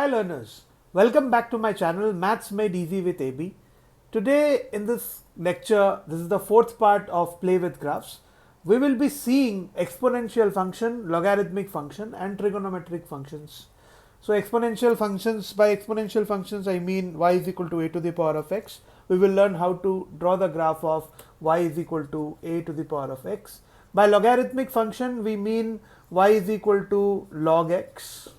Hi learners, welcome back to my channel Maths Made Easy with AB. Today in this lecture, this is the fourth part of Play with Graphs. We will be seeing exponential function, logarithmic function and trigonometric functions. So exponential functions, by exponential functions I mean y is equal to a to the power of x. We will learn how to draw the graph of y is equal to a to the power of x. By logarithmic function we mean y is equal to log x.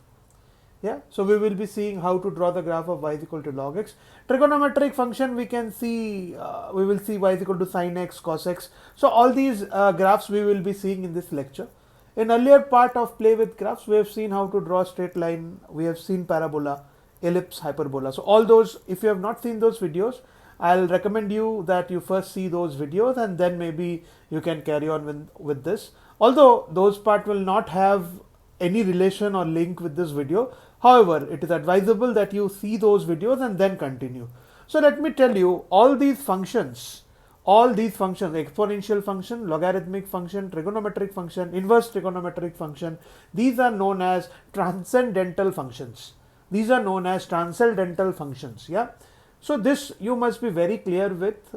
Yeah, so we will be seeing how to draw the graph of y is equal to log x. Trigonometric function we can see, we will see y is equal to sin x, cos x. So all these graphs we will be seeing in this lecture. In earlier part of Play with Graphs, we have seen how to draw a straight line, we have seen parabola, ellipse, hyperbola. So all those, if you have not seen those videos, I'll recommend you that you first see those videos and then maybe you can carry on with this. Although those part will not have any relation or link with this video. However, it is advisable that you see those videos and then continue. So let me tell you, all these functions, exponential function, logarithmic function, trigonometric function, inverse trigonometric function, these are known as transcendental functions. These are known as transcendental functions. Yeah. So this you must be very clear with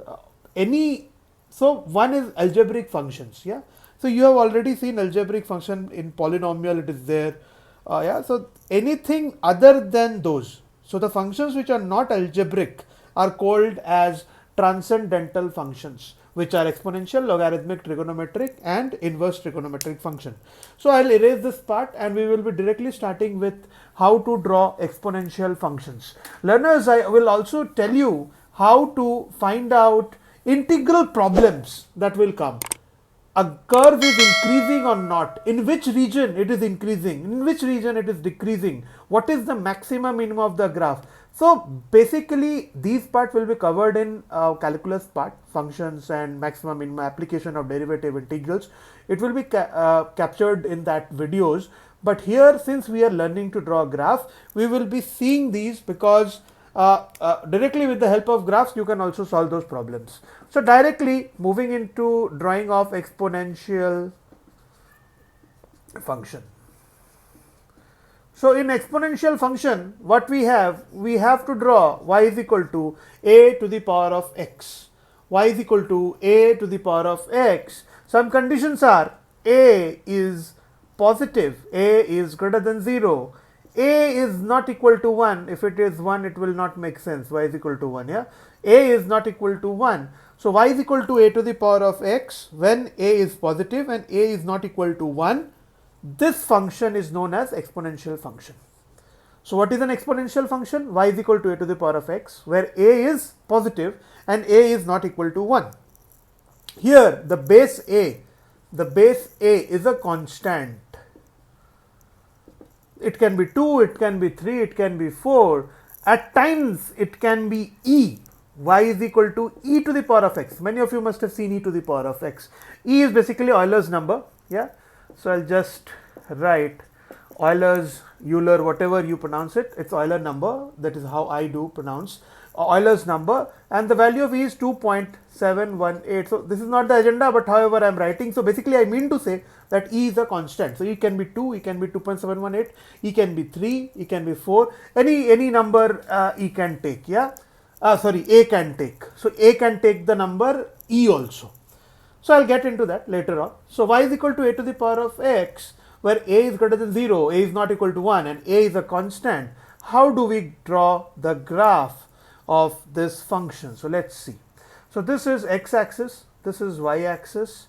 so one is algebraic functions. Yeah. So you have already seen algebraic function in polynomial, it is there. Yeah, so anything other than those, so the functions which are not algebraic are called as transcendental functions, which are exponential, logarithmic, trigonometric and inverse trigonometric function. So I'll erase this part and we will be directly starting with how to draw exponential functions. Learners, I will also tell you how to find out integral problems that will come. A curve is increasing or not, in which region it is increasing, in which region it is decreasing, what is the maximum minimum of the graph. So basically these parts will be covered in calculus part, functions and maximum minimum, application of derivative, integrals. It will be captured in that videos, but here since we are learning to draw a graph, we will be seeing these because directly with the help of graphs you can also solve those problems. So directly moving into drawing of exponential function. So in exponential function what we have to draw y is equal to a to the power of x. Y is equal to a to the power of x. Some conditions are a is positive, a is greater than 0. A is not equal to 1. If it is 1, it will not make sense. Y is equal to 1. Yeah, a is not equal to 1. So y is equal to a to the power of x when a is positive and a is not equal to 1. This function is known as exponential function. So what is an exponential function? Y is equal to a to the power of x where a is positive and a is not equal to 1. Here the base a is a constant. It can be 2, it can be 3, it can be 4. At times it can be e. Y is equal to e to the power of x. Many of you must have seen e to the power of x. E is basically Euler's number. Yeah. So I'll just write Euler's, Euler, whatever you pronounce it. It's Euler number. That is how I do pronounce Euler's number. And the value of e is 2.718. So this is not the agenda, but however I'm writing. So basically I mean to say that e is a constant. So e can be 2, e can be 2.718, e can be 3, e can be 4, any number e can take. Yeah, a can take. So a can take the number e also. So I'll get into that later on. So y is equal to a to the power of x where a is greater than 0, a is not equal to 1 and a is a constant. How do we draw the graph of this function? So let's see. So this is x-axis, this is y-axis.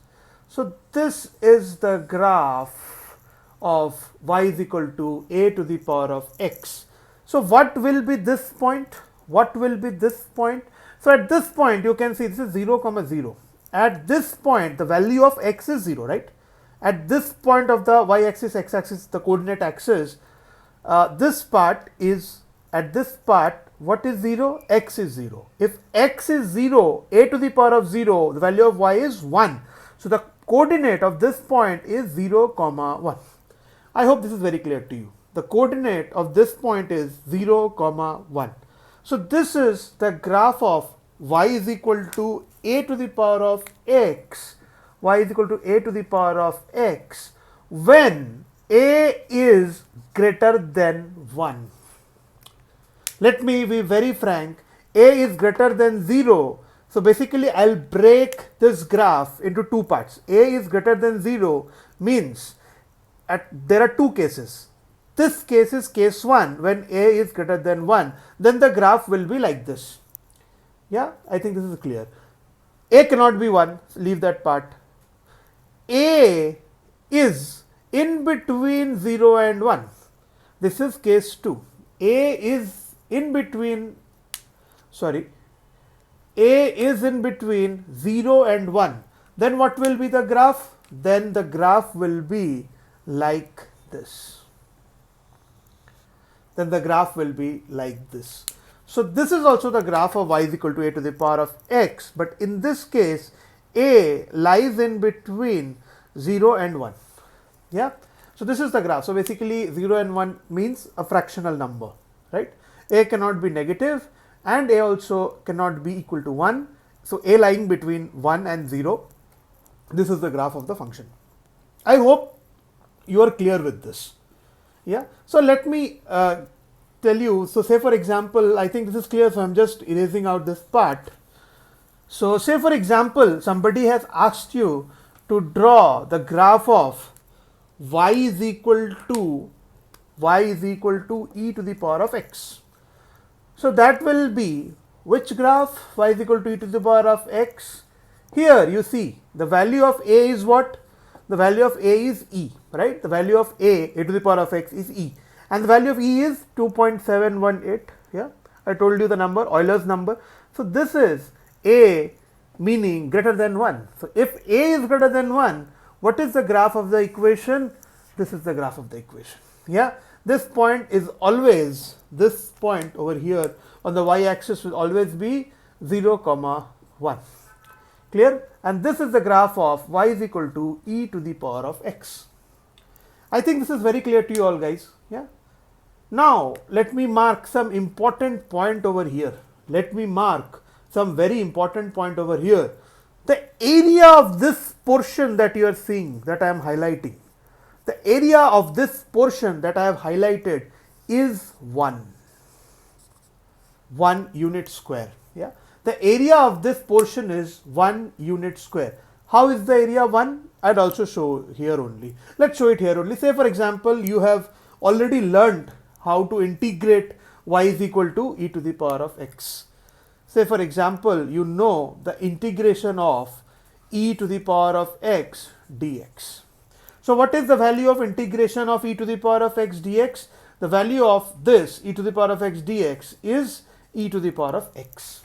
So this is the graph of y is equal to a to the power of x. So what will be this point? What will be this point? So at this point you can see this is 0, 0. At this point the value of x is 0, right? At this point of the y-axis, x-axis, the coordinate axis, this part is, at this part what is 0? X is 0. If x is 0, a to the power of 0, the value of y is 1. So the coordinate of this point is 0, 1. I hope this is very clear to you. The coordinate of this point is 0, 1. So this is the graph of y is equal to a to the power of x, y is equal to a to the power of x when a is greater than 1. Let me be very frank, a is greater than 0. So basically I'll break this graph into two parts. A is greater than 0 means there are two cases. This case is case 1, when a is greater than 1, then the graph will be like this. Yeah, I think this is clear. A cannot be 1, leave that part. A is in between 0 and 1. This is case 2. A is in between, A is in between 0 and 1. Then what will be the graph? Then the graph will be like this. Then the graph will be like this. So this is also the graph of y is equal to a to the power of x, but in this case a lies in between 0 and 1. Yeah. So this is the graph. So basically 0 and 1 means a fractional number, right? A cannot be negative and a also cannot be equal to 1. So a lying between 1 and 0. This is the graph of the function. I hope you are clear with this. Yeah. So let me tell you. So say for example, I think this is clear, so I'm just erasing out this part. So say for example, somebody has asked you to draw the graph of y is equal to e to the power of x. So that will be which graph? Y is equal to e to the power of x. Here you see the value of a is what? The value of a is e, right? The value of a to the power of x is e, and the value of e is 2.718. Yeah, I told you the number, Euler's number. So this is a meaning greater than 1. So if a is greater than 1, what is the graph of the equation? This is the graph of the equation. Yeah, this point is always, this point over here on the y axis will always be 0, 1. Clear? And this is the graph of y is equal to e to the power of x. I think this is very clear to you all, guys. Yeah. Now let me mark some important point over here. Let me mark some very important point over here. The area of this portion that you are seeing, that I am highlighting, the area of this portion that I have highlighted is 1 unit square. Yeah. The area of this portion is 1 unit square. How is the area 1? I'd also show here only. Let's show it here only. Say for example, you have already learned how to integrate y is equal to e to the power of x. Say for example, you know the integration of e to the power of x dx. So what is the value of integration of e to the power of x dx? The value of this e to the power of x dx is e to the power of x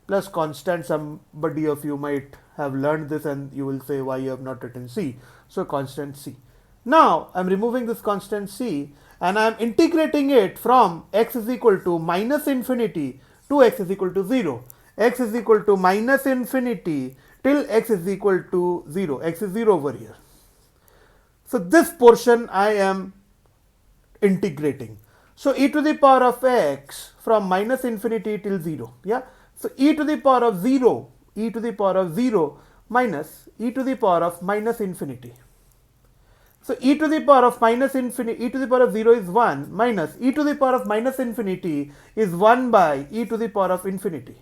plus constant. Somebody of you might have learned this and you will say why you have not written c. So constant c. Now I am removing this constant c and I am integrating it from x is equal to minus infinity to x is equal to 0. X is equal to minus infinity till x is equal to 0. X is 0 over here. So this portion I am integrating. So e to the power of x from minus infinity till 0. Yeah. So e to the power of 0 minus e to the power of minus infinity. So e to the power of minus infinity, e to the power of 0 is 1 minus e to the power of minus infinity is 1 by e to the power of infinity.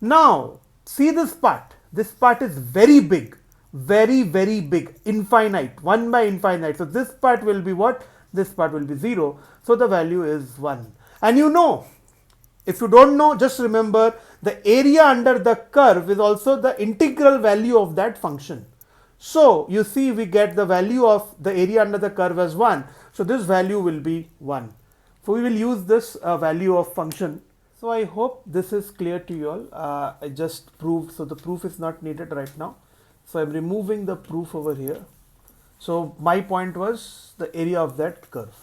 Now see this part. This part is very big, very big, infinite, 1 by infinite. So this part will be what? This part will be 0. So the value is 1. And you know, if you don't know, just remember the area under the curve is also the integral value of that function. So you see we get the value of the area under the curve as 1. So this value will be 1. So we will use this value of function. So I hope this is clear to you all. I just proved, so the proof is not needed right now. So I'm removing the proof over here. So my point was the area of that curve.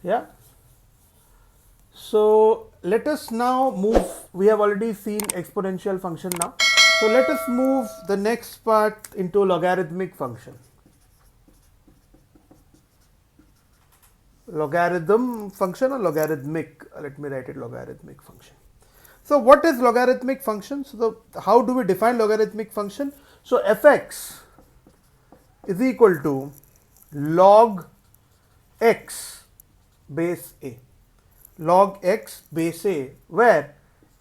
Yeah. So let us now move. We have already seen exponential function now. So let us move the next part into logarithmic function. Logarithm function or logarithmic? Let me write it logarithmic function. So what is logarithmic function? So how do we define logarithmic function? So fx is equal to log x base a. log x base a, where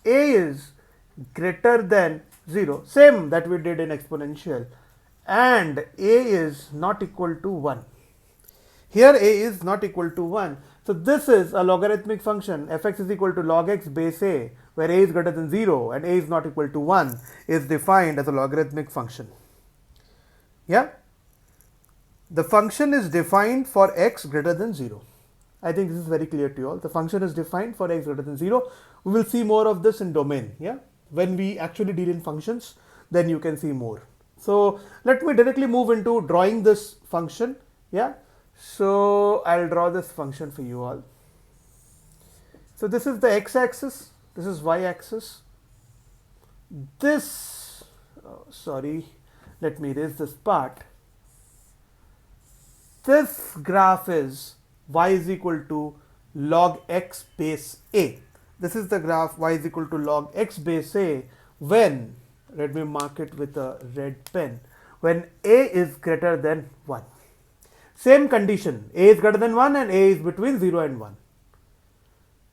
a is greater than 0, same that we did in exponential, and a is not equal to 1. Here a is not equal to 1. So this is a logarithmic function. Fx is equal to log x base a, where a is greater than 0 and a is not equal to 1, is defined as a logarithmic function. Yeah? The function is defined for x greater than 0. I think this is very clear to you all. The function is defined for x greater than 0. We will see more of this in domain. Yeah? When we actually deal in functions, then you can see more. So let me directly move into drawing this function. Yeah? So I'll draw this function for you all. So this is the x-axis, this is y-axis. This, let me erase this part. This graph is y is equal to log x base a. This is the graph y is equal to log x base a when, let me mark it with a red pen, when a is greater than 1. Same condition, a is greater than 1 and a is between 0 and 1.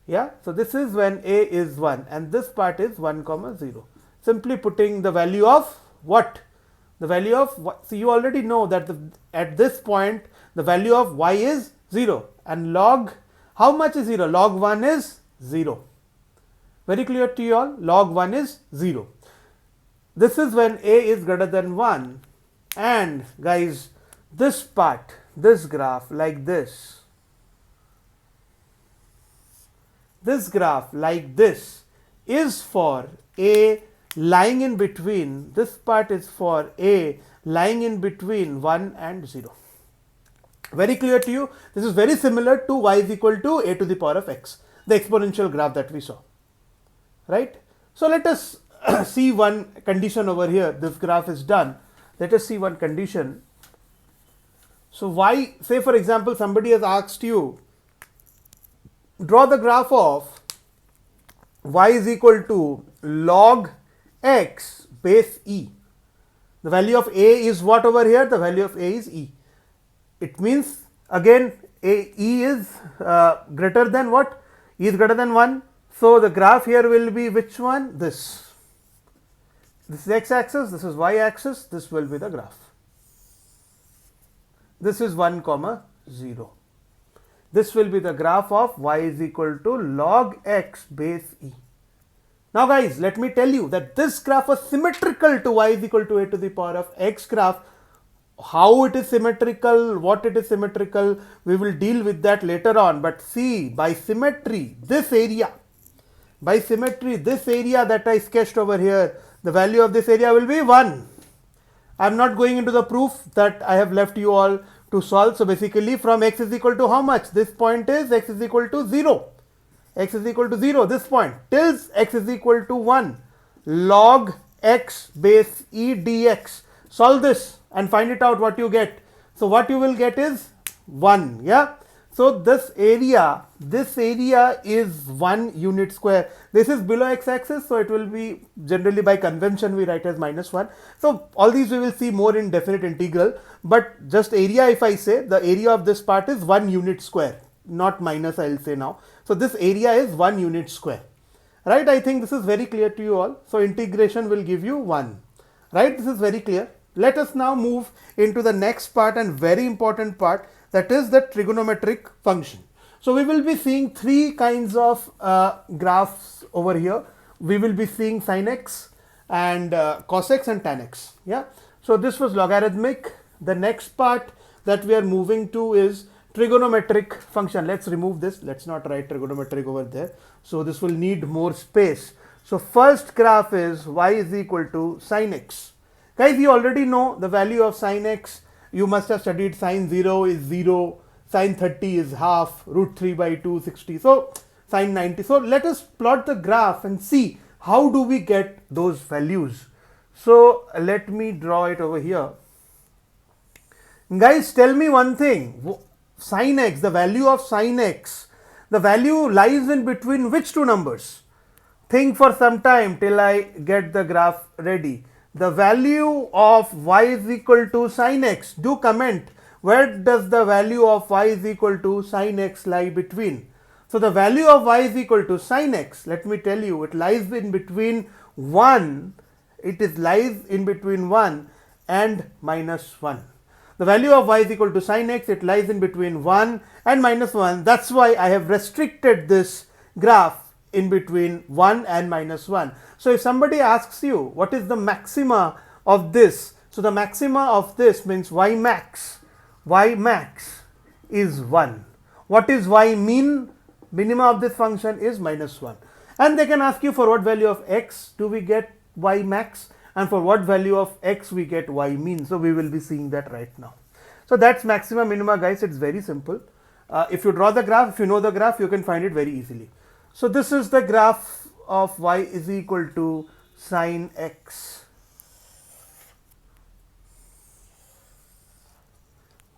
Yeah, so this is when a is 1 and this part is 1 comma 0. Simply putting the value of what? The value of what? So you already know that at this point the value of y is 0 and log, how much is 0? Log 1 is 0. Very clear to you all? Log 1 is 0. This is when a is greater than 1 and guys, this part, this graph like this, graph like this is for a lying in between, this part is for a lying in between 1 and 0. Very clear to you? This is very similar to y is equal to a to the power of x, the exponential graph that we saw, right? So let us see one condition over here. This graph is done. Let us see one condition. So y, say for example, somebody has asked you, draw the graph of y is equal to log x base e. The value of a is what over here? The value of a is e. It means again e is greater than what? E is greater than 1. So the graph here will be which one? This. This is x-axis, this is y-axis, this will be the graph. This is 1 comma 0. This will be the graph of y is equal to log x base e. Now guys, let me tell you that this graph was symmetrical to y is equal to a to the power of x graph. How it is symmetrical, what it is symmetrical, we will deal with that later on. But see, by symmetry, this area that I sketched over here, the value of this area will be 1. I am not going into the proof that I have left you all to solve. So basically from x is equal to how much? This point is x is equal to 0. X is equal to 0, this point, till x is equal to 1. Log x base e dx. Solve this and find it out what you get. So what you will get is 1. Yeah. So this area is 1 unit square. This is below x-axis, so it will be generally by convention we write as -1. So all these we will see more in definite integral, but just area, if I say the area of this part is 1 unit square, not minus, I will say now. So this area is 1 unit square, right? I think this is very clear to you all. So integration will give you 1, right? This is very clear. Let us now move into the next part and very important part, that is the trigonometric function. So we will be seeing 3 kinds of graphs over here. We will be seeing sin x and cos x and tan x. Yeah. So this was logarithmic. The next part that we are moving to is trigonometric function. Let's remove this. Let's not write trigonometric over there. So this will need more space. So first graph is y is equal to sin x. Guys, you already know the value of sin x. You must have studied sin 0 is 0, sin 30 is half, root 3 by 2, 60. So sin 90. So let us plot the graph and see how do we get those values. So let me draw it over here. Guys, tell me one thing. Sin x, the value of sin x, the value lies in between which two numbers? Think for some time till I get the graph ready. The value of y is equal to sin x. Do comment. Where does the value of y is equal to sin x lie between? So the value of y is equal to sine x. Let me tell you, it lies in between 1. It lies in between 1 and minus 1. The value of y is equal to sine x. It lies in between 1 and minus 1. That's why I have restricted this graph in between 1 and minus 1. So if somebody asks you what is the maxima of this, so the maxima of this means y max is 1. What is y mean? Minima of this function is minus 1. And they can ask you for what value of x do we get y max, and for what value of x we get y mean. So we will be seeing that right now. So that's maxima minima, guys. It's very simple. If you draw the graph, if you know the graph, you can find it very easily. So this is the graph of y is equal to sine x.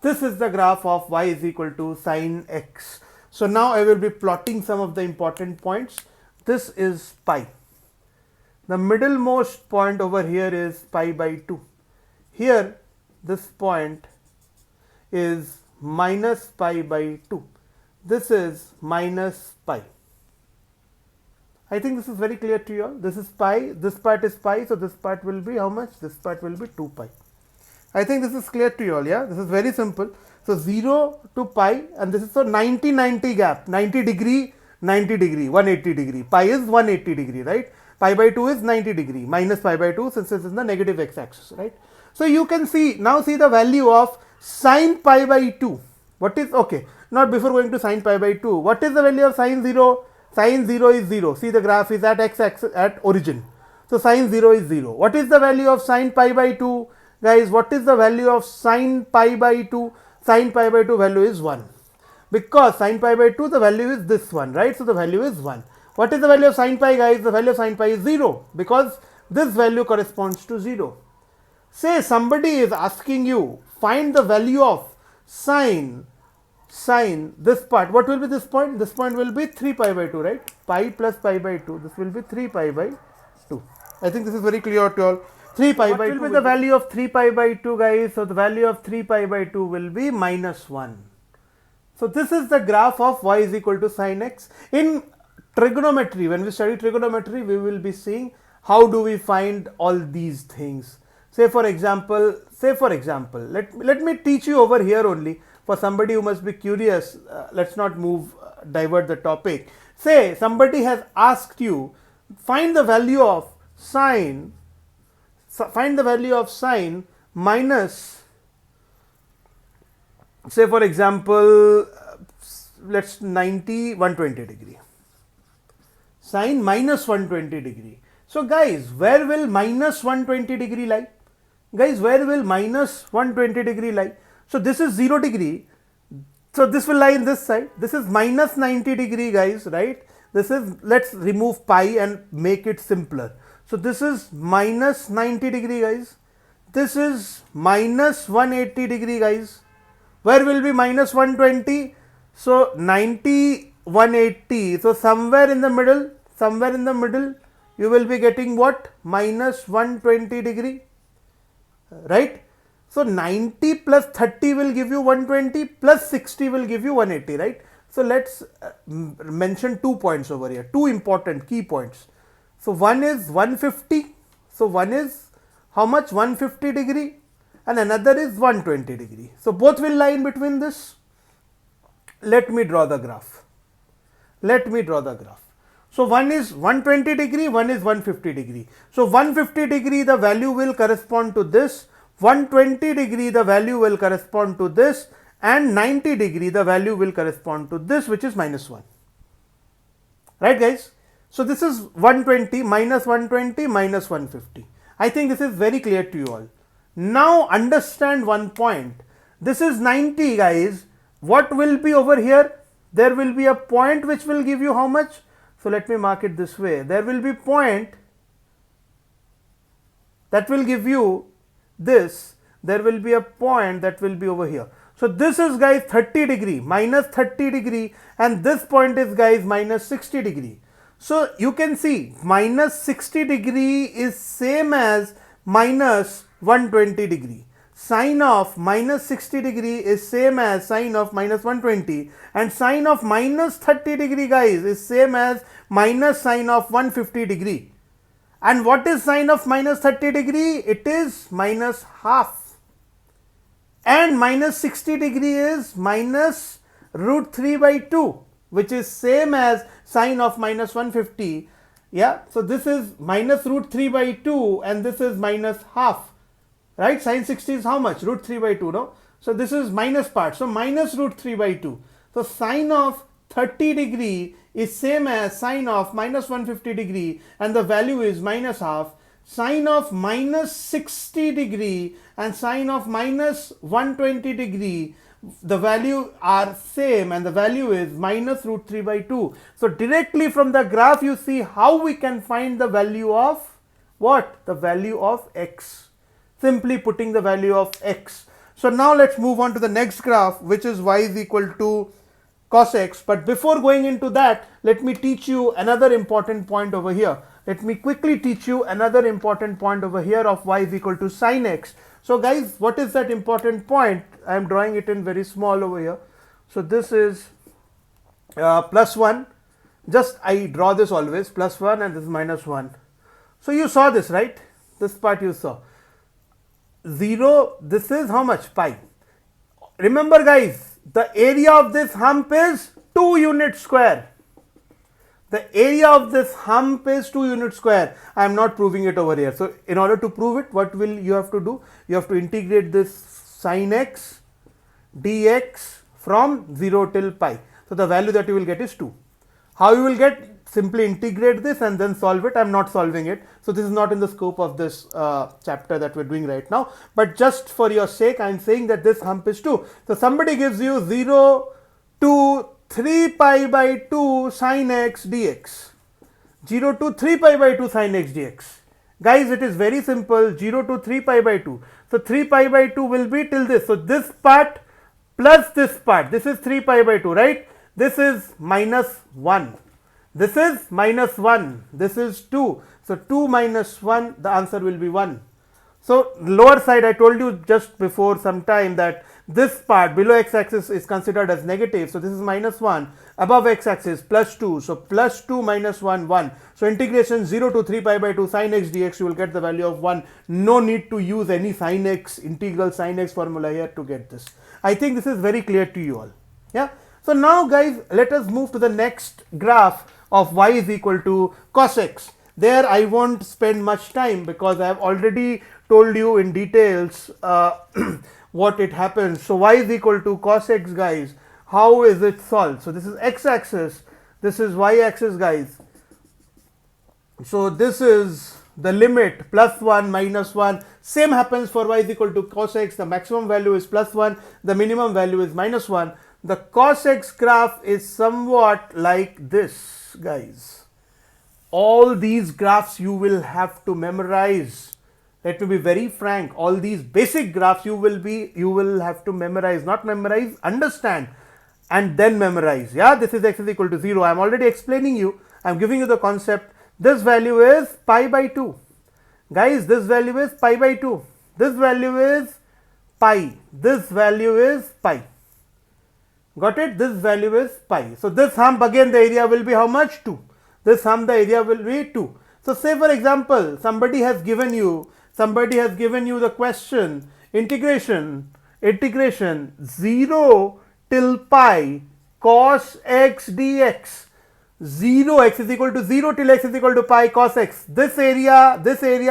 This is the graph of y is equal to sine x. So now I will be plotting some of the important points. This is pi. The middlemost point over here is pi by 2. Here this point is minus pi by 2. This is minus pi. I think this is very clear to you all. This is pi, this part is pi, so this part will be how much? This part will be 2 pi. I think this is clear to you all, yeah? This is very simple. So 0 to pi, and this is a 90-90 gap, 90 degree, 90 degree, 180 degree. Pi is 180 degree, right? Pi by 2 is 90 degree, minus pi by 2 since this is the negative x-axis, right? So you can see, now see the value of sine pi by 2. What is, okay, not before going to sine pi by 2, what is the value of sine 0? Sine 0 is 0. See, the graph is at x-axis, at origin. So sine 0 is 0. What is the value of sine pi by 2? Guys, what is the value of sine pi by 2? Sine pi by 2 value is 1. Because sine pi by 2, the value is this one, right? So the value is 1. What is the value of sine pi, guys? The value of sine pi is 0, because this value corresponds to 0. Say somebody is asking you, find the value of sine this part. What will be this point? This point will be 3 pi by 2, right? Pi plus pi by 2. This will be 3 pi by 2. I think this is very clear to all. 3 pi by 2. What will be the value of 3 pi by 2, guys? So the value of 3 pi by 2 will be minus 1. So this is the graph of y is equal to sine x. In trigonometry, when we study trigonometry, we will be seeing how do we find all these things. Say for example, let me teach you over here only for somebody who must be curious. Let's not divert the topic. Say somebody has asked you, find the value of sine minus, say for example, let's 90, 120 degree. Sine minus 120 degree. So guys, where will minus 120 degree lie? Guys, where will minus 120 degree lie? So this is 0 degree. So this will lie in this side. This is minus 90 degree, guys, right? This is, let's remove pi and make it simpler. So this is minus 90 degree, guys. This is minus 180 degree, guys. Where will be minus 120? So 90, 180. So somewhere in the middle, you will be getting what? Minus 120 degree, right? So 90 plus 30 will give you 120, plus 60 will give you 180, right? So let's mention 2 points over here, 2 important key points. So one is 150. So one is how much? 150 degree, and another is 120 degree. So both will lie in between this. Let me draw the graph. So one is 120 degree, one is 150 degree. So 150 degree, the value will correspond to this. 120 degree, the value will correspond to this, and 90 degree, the value will correspond to this, which is minus 1. Right, guys? So this is 120 minus 120 minus 150. I think this is very clear to you all. Now understand one point. This is 90, guys. What will be over here? There will be a point which will give you how much? So let me mark it this way. There will be point that will give you this. There will be a point that will be over here. So this is, guys, 30 degree, minus 30 degree, and this point is, guys, minus 60 degree. So you can see minus 60 degree is same as minus 120 degree. sine of minus 60 degree is same as sine of minus 120, and sine of minus 30 degree, guys, is same as minus sine of 150 degree. And what is sine of minus 30 degree? It is minus half. And minus 60 degree is minus root 3 by 2, which is same as sine of minus 150. Yeah, so this is minus root 3 by 2 and this is minus half, right? Sine 60 is how much? Root 3 by 2, no? So this is minus part, so minus root 3 by 2. So sine of 30 degree is same as sine of minus 150 degree and the value is minus half. Sine of minus 60 degree and sine of minus 120 degree, the value are same and the value is minus root 3 by 2. So directly from the graph you see how we can find the value of what? The value of x. Simply putting the value of x. So now let's move on to the next graph, which is y is equal to cos x. But before going into that, let me teach you another important point over here. Let me quickly teach you another important point over here of y is equal to sin x. So guys, what is that important point? I am drawing it in very small over here. So this is plus 1. Just I draw this always plus 1 and this is minus 1. So you saw this, right? This part you saw. 0, this is how much? Pi. Remember guys, the area of this hump is 2 units square. The area of this hump is 2 units square. I am not proving it over here. So in order to prove it, what will you have to do? You have to integrate this sin x dx from 0 till pi. So the value that you will get is 2. How you will get? Simply integrate this and then solve it. I am not solving it. So this is not in the scope of this chapter that we are doing right now. But just for your sake, I am saying that this hump is 2. So somebody gives you 0 to 3 pi by 2 sin x dx. 0 to 3 pi by 2 sin x dx. Guys, it is very simple. 0 to 3 pi by 2. So 3 pi by 2 will be till this. So this part plus this part. This is 3 pi by 2, right? This is minus 1. This is minus 1. This is 2. So 2 minus 1, the answer will be 1. So lower side, I told you just before some time that this part below x-axis is considered as negative. So this is minus 1. Above x-axis plus 2. So plus 2 minus 1, 1. So integration 0 to 3 pi by 2 sin x dx, you will get the value of 1. No need to use any sin x, integral sin x formula here to get this. I think this is very clear to you all. Yeah. So now guys, let us move to the next graph of y is equal to cos x. There I won't spend much time because I have already told you in details what it happens. So y is equal to cos x, guys. How is it solved? So this is x-axis, this is y-axis, guys. So this is the limit plus 1 minus 1. Same happens for y is equal to cos x. The maximum value is plus 1, the minimum value is minus 1. The cos x graph is somewhat like this, guys. All these graphs you will have to memorize. Let me be very frank. All these basic graphs you will have to memorize, not memorize, understand and then memorize. Yeah, this is x is equal to 0. I am already explaining you. I am giving you the concept. This value is pi by 2. Guys, this value is pi by 2. This value is pi. This value is pi. Got it? This value is pi. So this hump, again the area will be how much? 2. This hump, the area will be 2. So say for example, somebody has given you the question integration 0 till pi cos x dx. 0 x is equal to 0 till x is equal to pi cos x. This area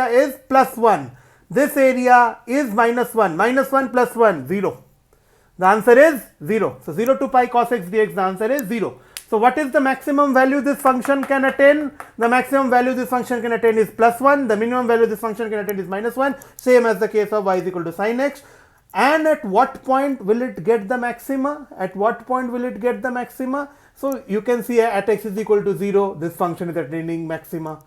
is plus 1. This area is minus 1. Minus 1 plus 1, 0. The answer is 0. So 0 to pi cos x dx, the answer is 0. So what is the maximum value this function can attain? The maximum value this function can attain is plus 1. The minimum value this function can attain is minus 1. Same as the case of y is equal to sin x. And at what point will it get the maxima? At what point will it get the maxima? So you can see at x is equal to 0, this function is attaining maxima.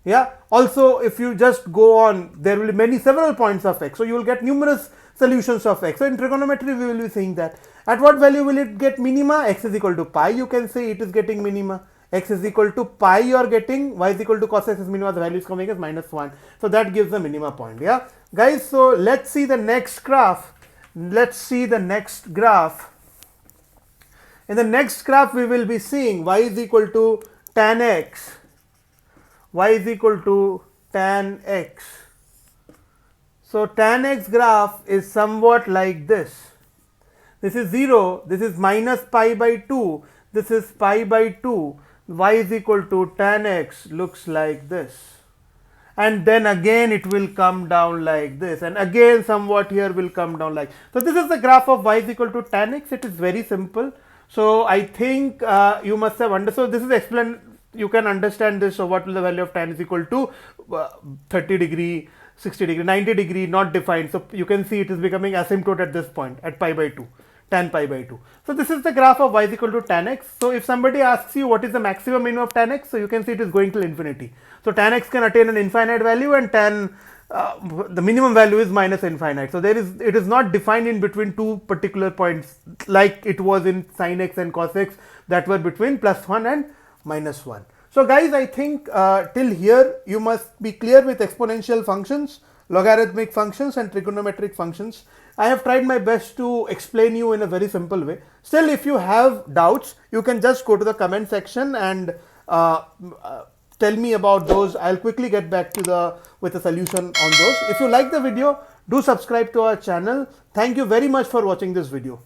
Yeah. Also, if you just go on, there will be several points of x. So you will get numerous solutions of x. So in trigonometry, we will be seeing that. At what value will it get minima? X is equal to pi. You can say it is getting minima. x is equal to pi you are getting, y is equal to cos x is minima, the value is coming as -1. So that gives the minima point. Yeah, guys, so let's see the next graph. Let's see the next graph. In the next graph, we will be seeing y is equal to tan x, y is equal to tan x. So tan x graph is somewhat like this. This is 0, this is minus pi by 2, this is pi by 2, y is equal to tan x looks like this. And then again it will come down like this, and again somewhat here will come down like. So this is the graph of y is equal to tan x. It is very simple. So I think you must have understood. So this is explained. You can understand this. So what will the value of tan is equal to? 30 degree, 60 degree, 90 degree, not defined. So you can see it is becoming asymptote at this point at pi by 2. Tan pi by 2. So this is the graph of y is equal to tan x. So if somebody asks you what is the maximum minimum of tan x, so you can see it is going till infinity. So tan x can attain an infinite value, and the minimum value is minus infinite. So it is not defined in between two particular points like it was in sin x and cos x that were between +1 and -1. So guys, I think till here you must be clear with exponential functions, logarithmic functions and trigonometric functions. I have tried my best to explain you in a very simple way. Still, if you have doubts, you can just go to the comment section and tell me about those. I'll quickly get back to with a solution on those. If you like the video, do subscribe to our channel. Thank you very much for watching this video.